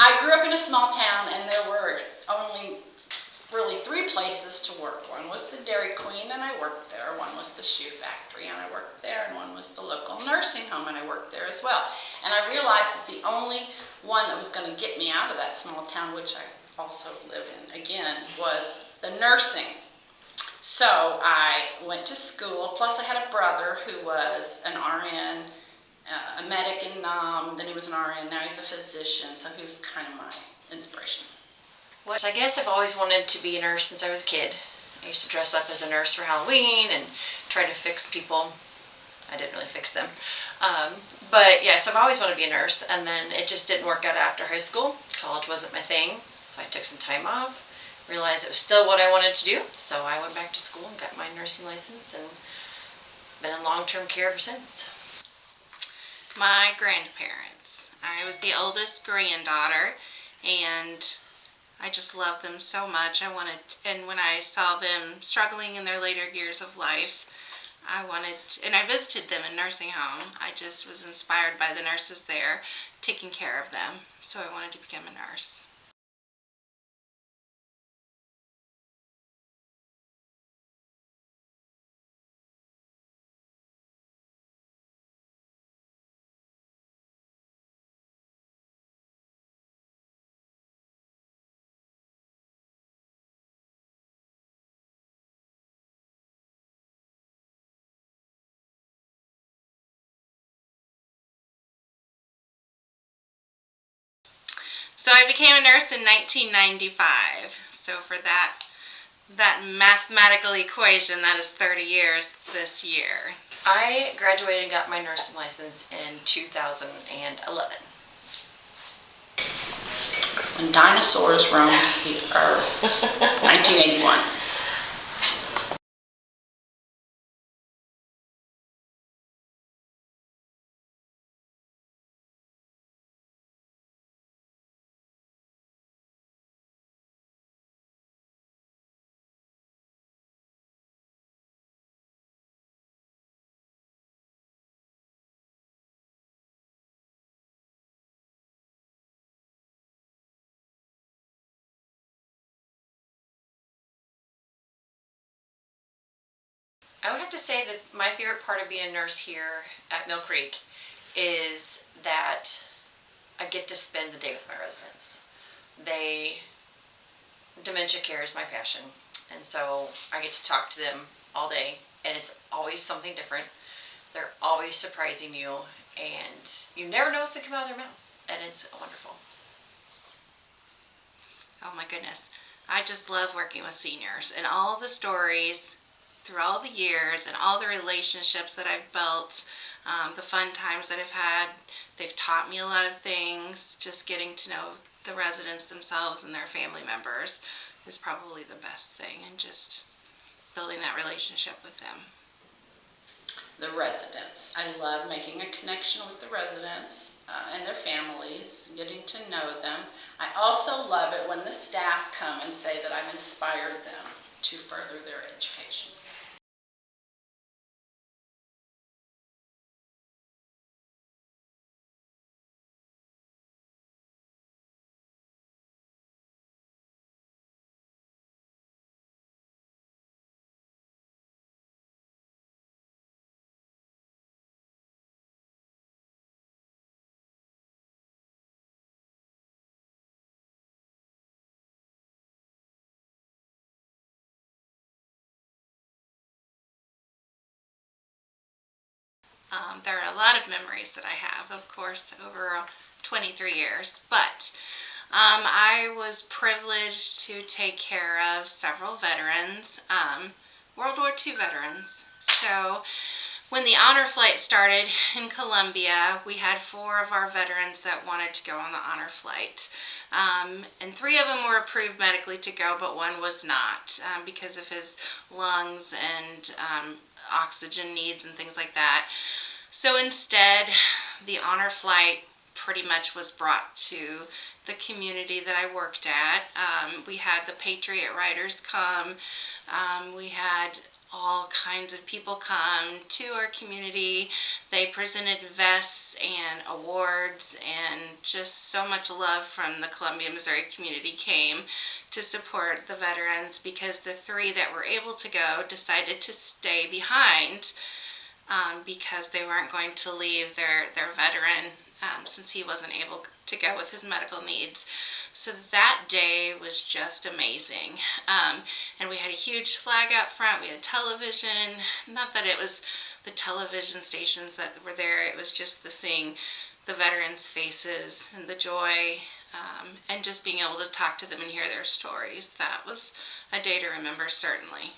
I grew up in a small town, and there were only really three places to work. One was the Dairy Queen, and I worked there. One was the shoe factory, and I worked there. And one was the local nursing home, and I worked there as well. And I realized that the only one that was going to get me out of that small town, which I also live in again, was the nursing. So I went to school, plus I had a brother who was an RN, a medic in then he was an RN, now he's a physician, so he was kind of my inspiration. Well, I guess I've always wanted to be a nurse since I was a kid. I used to dress up as a nurse for Halloween and try to fix people. I didn't really fix them. But yes, I've always wanted to be a nurse, and then it just didn't work out after high school. College wasn't my thing, so I took some time off, realized it was still what I wanted to do, so I went back to school and got my nursing license and been in long-term care ever since. My grandparents. I was the oldest granddaughter, and I just loved them so much. And when I saw them struggling in their later years of life, and I visited them in nursing home. I just was inspired by the nurses there taking care of them, so I wanted to become a nurse. So I became a nurse in 1995. So for that mathematical equation, that is 30 years this year. I graduated and got my nursing license in 2011. When dinosaurs roamed the earth, 1981. I would have to say that my favorite part of being a nurse here at Mill Creek is that I get to spend the day with my residents. Dementia care is my passion, and so I get to talk to them all day, and it's always something different. They're always surprising you, and you never know what's going to come out of their mouths, and it's wonderful. Oh my goodness. I just love working with seniors, and all the stories through all the years and all the relationships that I've built, the fun times that I've had. They've taught me a lot of things. Just getting to know the residents themselves and their family members is probably the best thing, and just building that relationship with them. The residents. I love making a connection with the residents and their families, getting to know them. I also love it when the staff come and say that I've inspired them to further their education. There are a lot of memories that I have, of course, over 23 years, but I was privileged to take care of several veterans, World War II veterans. So when the honor flight started in Columbia, we had 4 of our veterans that wanted to go on the honor flight. And 3 of them were approved medically to go, but 1 was not because of his lungs and oxygen needs and things like that. So instead, the honor flight pretty much was brought to the community that I worked at. We had the Patriot Riders come. We had all kinds of people come to our community. They presented vests and awards, and just so much love from the Columbia, Missouri community came to support the veterans, because the 3 that were able to go decided to stay behind because they weren't going to leave their veteran since he wasn't able to go with his medical needs. So that day was just amazing. And we had a huge flag out front. We had television. Not that it was the television stations that were there. It was just seeing the veterans' faces and the joy, and just being able to talk to them and hear their stories. That was a day to remember, certainly.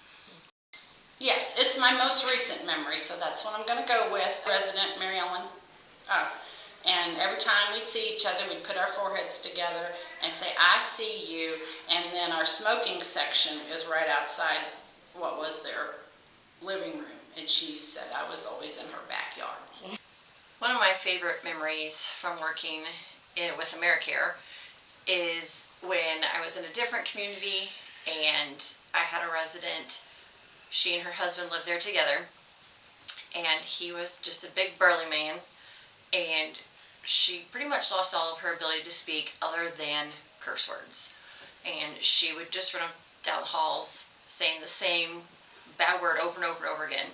Yes, it's my most recent memory, so that's what I'm going to go with. President Mary Ellen. And every time we'd see each other, we'd put our foreheads together and say, "I see you." And then our smoking section is right outside what was their living room. And she said I was always in her backyard. One of my favorite memories from working with AmeriCare is when I was in a different community and I had a resident. She and her husband lived there together, and he was just a big burly man, and she pretty much lost all of her ability to speak other than curse words. And she would just run down the halls saying the same bad word over and over and over again.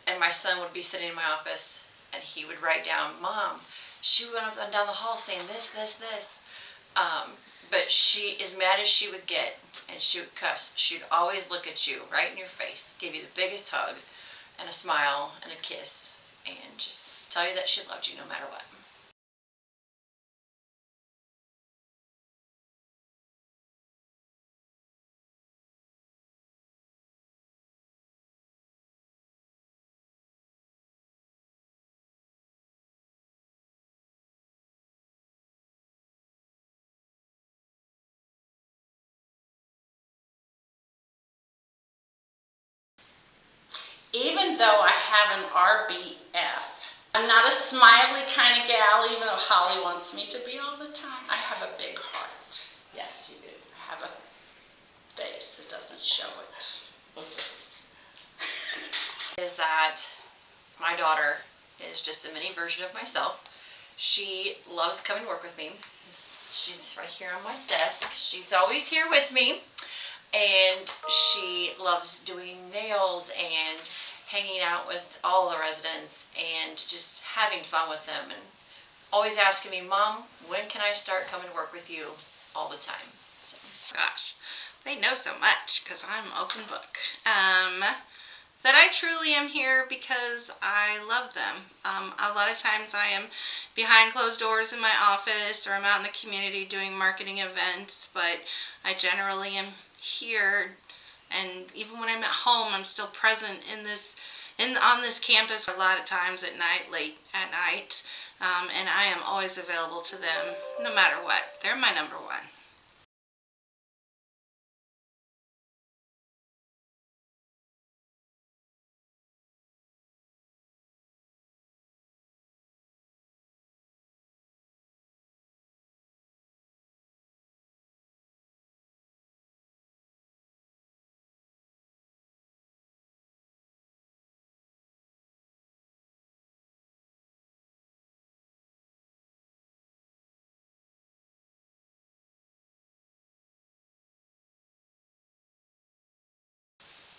And my son would be sitting in my office, and he would write down, "Mom, she went up and down the hall saying this, this, this." But she, as mad as she would get, and she would cuss, she'd always look at you right in your face, give you the biggest hug, and a smile, and a kiss, and just tell you that she loved you no matter what. Even though I have an RBF, I'm not a smiley kind of gal, even though Holly wants me to be all the time. I have a big heart. Yes, you do. I have a face that doesn't show it. Is that my daughter is just a mini version of myself. She loves coming to work with me. She's right here on my desk. She's always here with me. And she loves doing nails and hanging out with all the residents and just having fun with them, and always asking me, "Mom, when can I start coming to work with you?" all the time. So. Gosh, they know so much because I'm open book. That I truly am here because I love them. A lot of times I am behind closed doors in my office, or I'm out in the community doing marketing events, but I generally am here, and even when I'm at home, I'm still present on this campus a lot of times at night, late at night, and I am always available to them no matter what. They're my number one.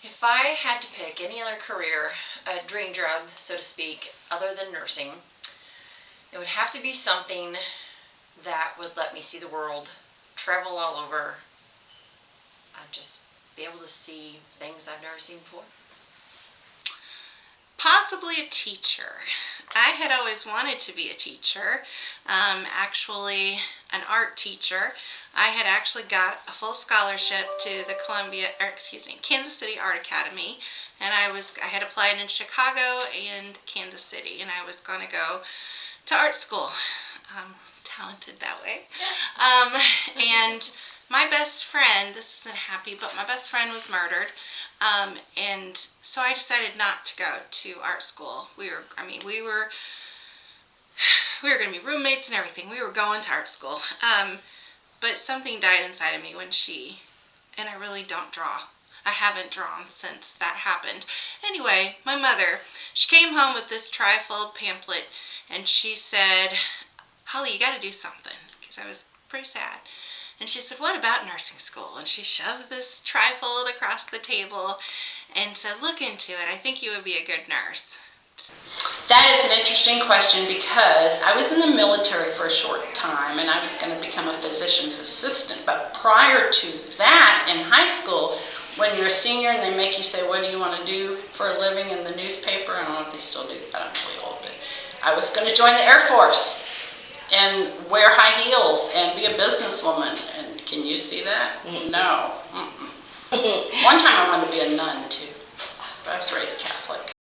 If I had to pick any other career, a dream job, so to speak, other than nursing, it would have to be something that would let me see the world, travel all over, and just be able to see things I've never seen before. Possibly a teacher. I had always wanted to be a teacher, actually an art teacher. I had actually got a full scholarship to the Kansas City Art Academy, and I had applied in Chicago and Kansas City, and I was going to go to art school. Talented that way. And my best friend, this isn't happy, but my best friend was murdered. And so I decided not to go to art school. We were going to be roommates and everything. We were going to art school. But something died inside of me and I really don't draw. I haven't drawn since that happened. Anyway, my mother, she came home with this trifold pamphlet and she said, Holly, you got to do something, because I was pretty sad. And she said, what about nursing school? And she shoved this trifold across the table and said, look into it. I think you would be a good nurse. That is an interesting question because I was in the military for a short time and I was going to become a physician's assistant. But prior to that, in high school, when you're a senior and they make you say, what do you want to do for a living in the newspaper? I don't know if they still do, but I'm really old. But I was going to join the Air Force and wear high heels and be a businesswoman. And can you see that? No. One time I wanted to be a nun too, but I was raised Catholic.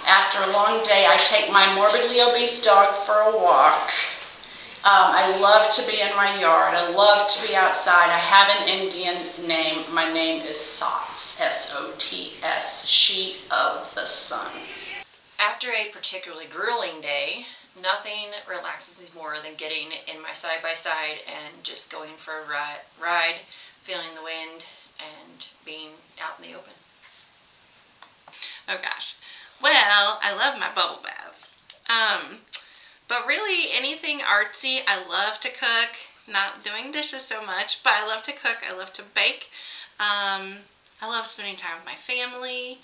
After a long day, I take my morbidly obese dog for a walk. I love to be in my yard. I love to be outside. I have an Indian name. My name is Sots, S-O-T-S, she of the sun. After a particularly grueling day, nothing relaxes me more than getting in my side-by-side and just going for a ride, feeling the wind, and being out in the open. Oh gosh. Well, I love my bubble bath. But really anything artsy. I love to cook. Not doing dishes so much, but I love to cook. I love to bake. I love spending time with my family.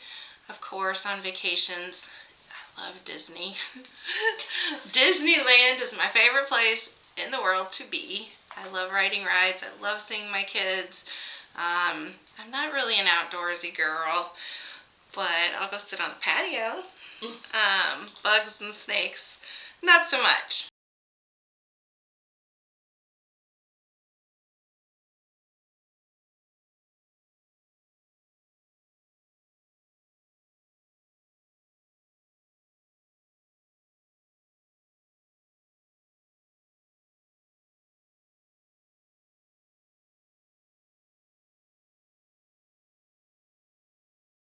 Of course, on vacations. I love Disney. Disneyland is my favorite place in the world to be. I love riding rides. I love seeing my kids. I'm not really an outdoorsy girl, but I'll go sit on the patio. Bugs and snakes, not so much.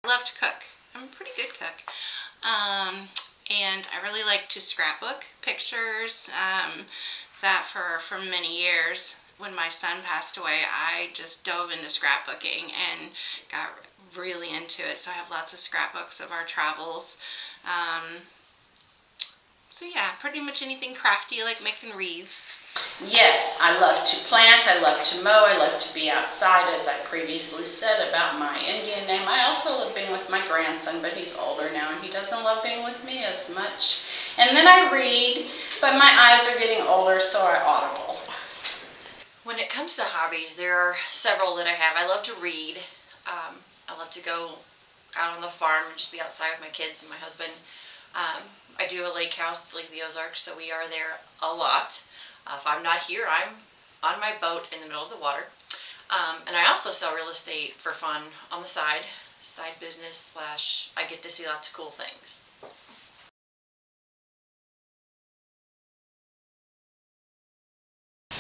I love to cook. I'm a pretty good cook. And I really like to scrapbook pictures. That for many years, when my son passed away, I just dove into scrapbooking and got really into it. So I have lots of scrapbooks of our travels. So yeah, pretty much anything crafty, like making wreaths. Yes, I love to plant, I love to mow, I love to be outside, as I previously said about my Indian name. I also love being with my grandson, but he's older now and he doesn't love being with me as much. And then I read, but my eyes are getting older, so I audible. When it comes to hobbies, there are several that I have. I love to read. I love to go out on the farm and just be outside with my kids and my husband. I do a lake house, Lake of the Ozarks, so we are there a lot. If I'm not here, I'm on my boat in the middle of the water. And I also sell real estate for fun on the side business / I get to see lots of cool things.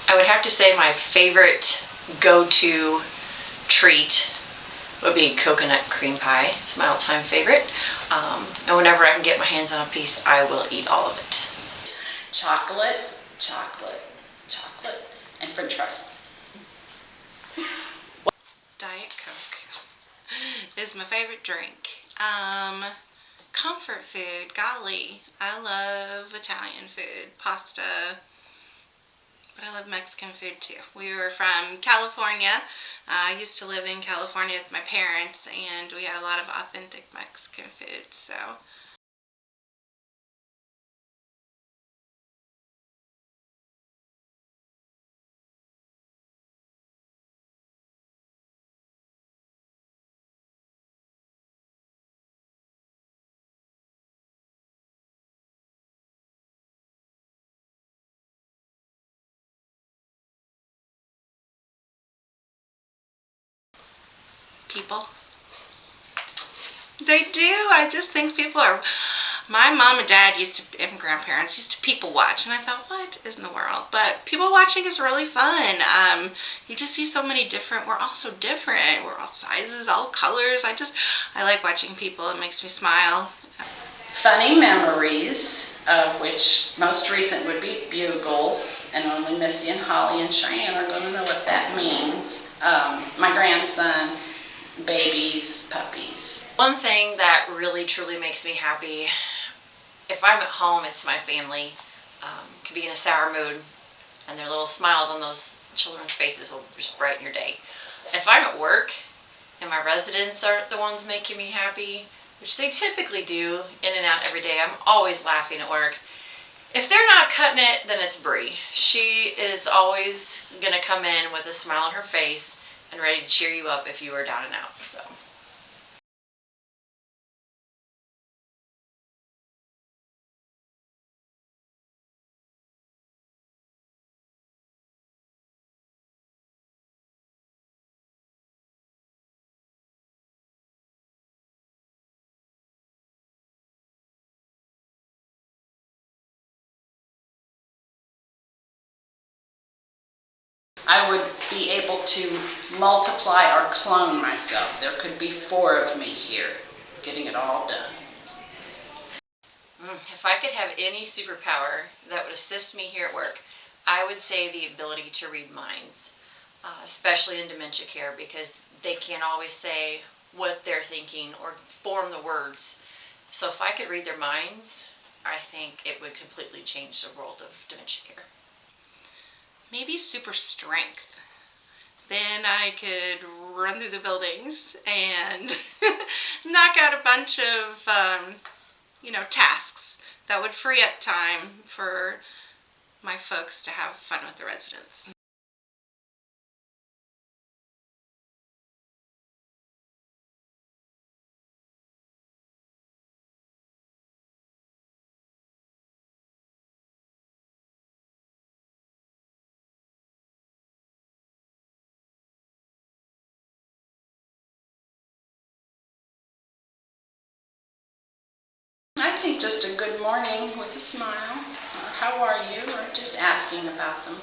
I would have to say my favorite go-to treat would be coconut cream pie. It's my all-time favorite. And whenever I can get my hands on a piece, I will eat all of it. Chocolate, chocolate, chocolate, and french fries. Diet Coke is my favorite drink. Comfort food, golly, I love Italian food, pasta, but I love Mexican food too. We were from California. I used to live in California with my parents, and we had a lot of authentic Mexican food, so. People. They do. I just think people are. My mom and dad and grandparents used to people watch, and I thought, what is in the world? But people watching is really fun. You just see so many different. We're all so different. We're all sizes, all colors. I like watching people. It makes me smile. Funny memories, of which most recent would be bugles, and only Missy and Holly and Cheyenne are going to know what that means. My grandson, babies, puppies. One thing that really truly makes me happy, if I'm at home, it's my family. Could be in a sour mood, and their little smiles on those children's faces will just brighten your day. If I'm at work and my residents are the ones making me happy, which they typically do in and out every day, I'm always laughing at work. If they're not cutting it, then it's Bree. She is always gonna come in with a smile on her face and ready to cheer you up if you are down and out. So. I would be able to multiply or clone myself. There could be 4 of me here, getting it all done. If I could have any superpower that would assist me here at work, I would say the ability to read minds, especially in dementia care, because they can't always say what they're thinking or form the words. So if I could read their minds, I think it would completely change the world of dementia care. Maybe super strength. Then I could run through the buildings and knock out a bunch of, tasks that would free up time for my folks to have fun with the residents. I think just a good morning with a smile, or how are you, or just asking about them.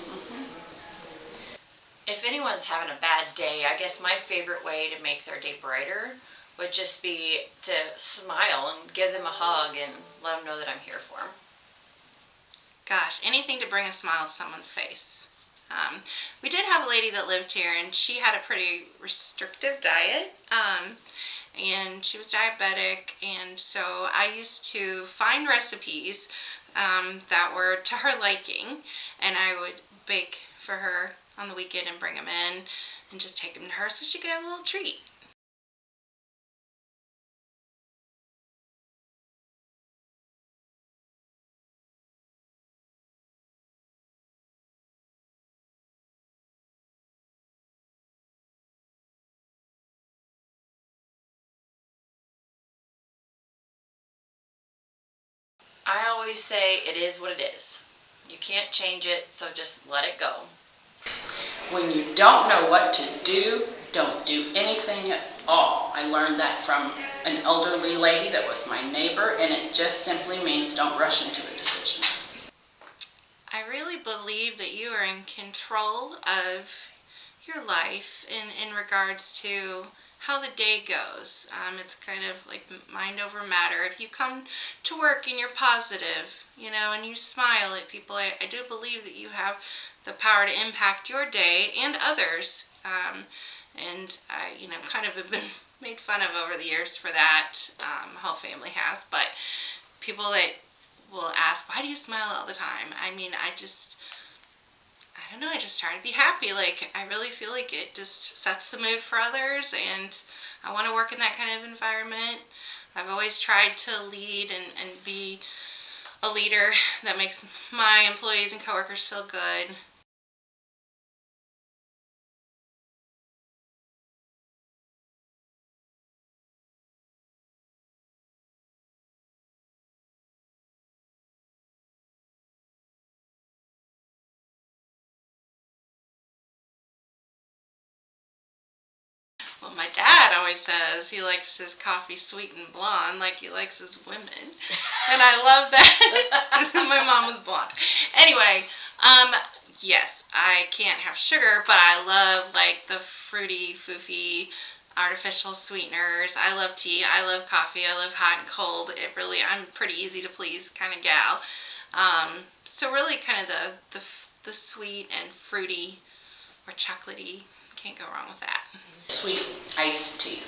If anyone's having a bad day, I guess my favorite way to make their day brighter would just be to smile and give them a hug and let them know that I'm here for them. Gosh, anything to bring a smile to someone's face. We did have a lady that lived here, and she had a pretty restrictive diet, and she was diabetic, and so I used to find recipes that were to her liking, and I would bake for her on the weekend and bring them in and just take them to her so she could have a little treat. I always say it is what it is. You can't change it, so just let it go. When you don't know what to do, don't do anything at all. I learned that from an elderly lady that was my neighbor, and it just simply means don't rush into a decision. I really believe that you are in control of your life in regards to how the day goes. It's kind of like mind over matter. If you come to work and you're positive, and you smile at people, I do believe that you have the power to impact your day and others. And I, kind of have been made fun of over the years for that. My whole family has, but people that will ask, why do you smile all the time? I mean, I don't know, I just try to be happy. Like, I really feel like it just sets the mood for others, and I want to work in that kind of environment. I've always tried to lead and be a leader that makes my employees and coworkers feel good. Well, my dad always says he likes his coffee sweet and blonde like he likes his women. And I love that. My mom was blonde. Anyway, yes, I can't have sugar, but I love like the fruity, foofy, artificial sweeteners. I love tea. I love coffee. I love hot and cold. I'm pretty easy to please kind of gal. So really kind of the sweet and fruity or chocolatey. Can't go wrong with that. Sweet iced tea.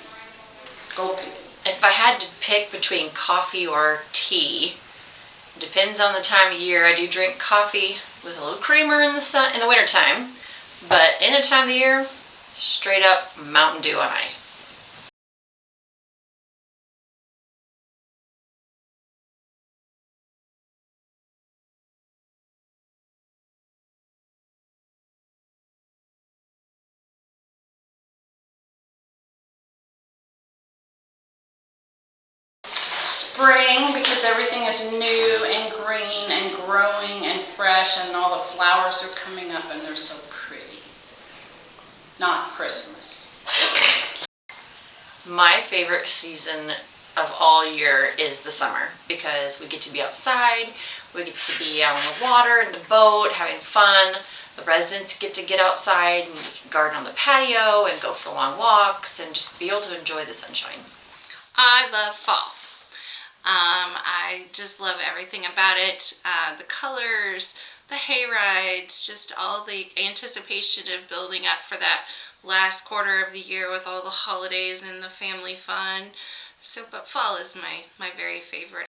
Go pig. If I had to pick between coffee or tea, depends on the time of year. I do drink coffee with a little creamer in the wintertime, but any time of the year, straight up Mountain Dew on ice. Spring, because everything is new and green and growing and fresh, and all the flowers are coming up and they're so pretty. Not Christmas. My favorite season of all year is the summer because we get to be outside, we get to be out on the water in the boat having fun. The residents get to get outside and we can garden on the patio and go for long walks and just be able to enjoy the sunshine. I love fall. I just love everything about it. The colors, the hay rides, just all the anticipation of building up for that last quarter of the year with all the holidays and the family fun. So, but fall is my very favorite.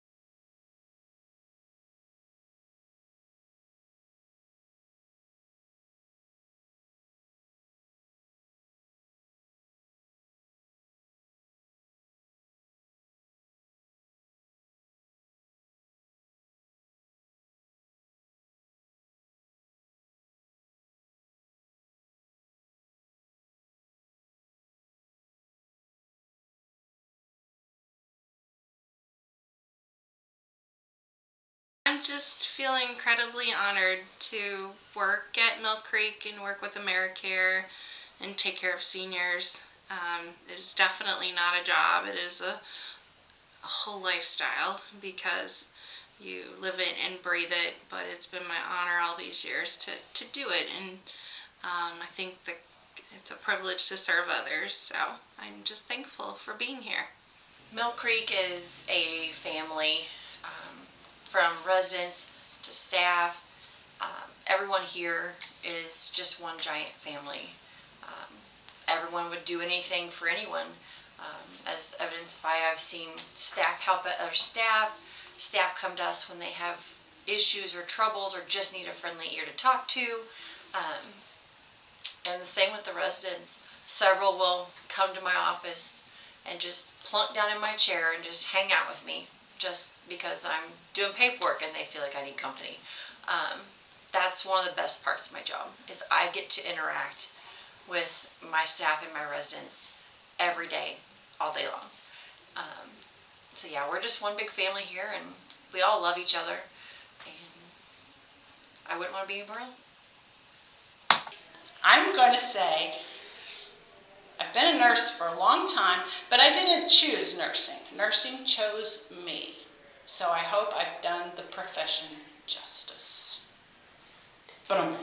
I'm just feeling incredibly honored to work at Mill Creek and work with AmeriCare and take care of seniors. It is definitely not a job. It is a whole lifestyle because you live it and breathe it, but it's been my honor all these years to do it, and I think that it's a privilege to serve others, so I'm just thankful for being here. Mill Creek is a family, from residents to staff. Everyone here is just one giant family. Everyone would do anything for anyone. As evidenced by, I've seen staff help other staff come to us when they have issues or troubles or just need a friendly ear to talk to. And the same with the residents. Several will come to my office and just plunk down in my chair and just hang out with me just because I'm doing paperwork and they feel like I need company. That's one of the best parts of my job is I get to interact with my staff and my residents every day, all day long. So yeah, we're just one big family here and we all love each other and I wouldn't want to be anywhere else. I'm going to say I've been a nurse for a long time, but I didn't choose nursing. Nursing chose me. So I hope I've done the profession justice. Boom.